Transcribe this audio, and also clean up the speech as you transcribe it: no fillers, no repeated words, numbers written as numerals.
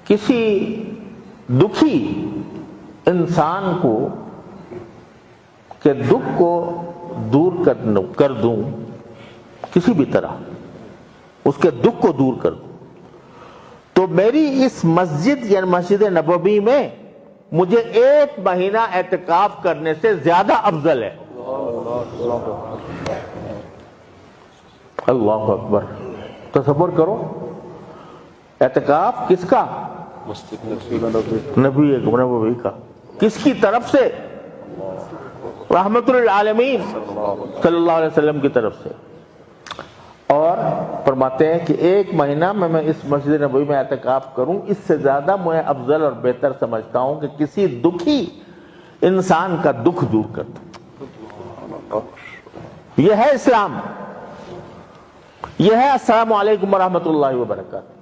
کسی دکھی انسان کو کہ دکھ کو دور کر دوں، کسی بھی طرح اس کے دکھ کو دور کر دوں، تو میری اس مسجد یعنی مسجد نبوی میں مجھے 1 مہینہ اعتکاف کرنے سے زیادہ افضل ہے۔ اللہ اکبر، تصور کرو، اعتکاف کس کا؟ نبی کا، کس کی طرف سے؟ رحمت للعالمین صلی اللہ علیہ وسلم کی طرف سے۔ اور فرماتے ہیں کہ 1 مہینہ میں اس مسجد نبوی میں اعتکاف کروں، اس سے زیادہ میں افضل اور بہتر سمجھتا ہوں کہ کسی دکھی انسان کا دکھ دور کر دوں۔ یہ ہے اسلام، یہ ہے السلام علیکم ورحمۃ اللہ وبرکاتہ۔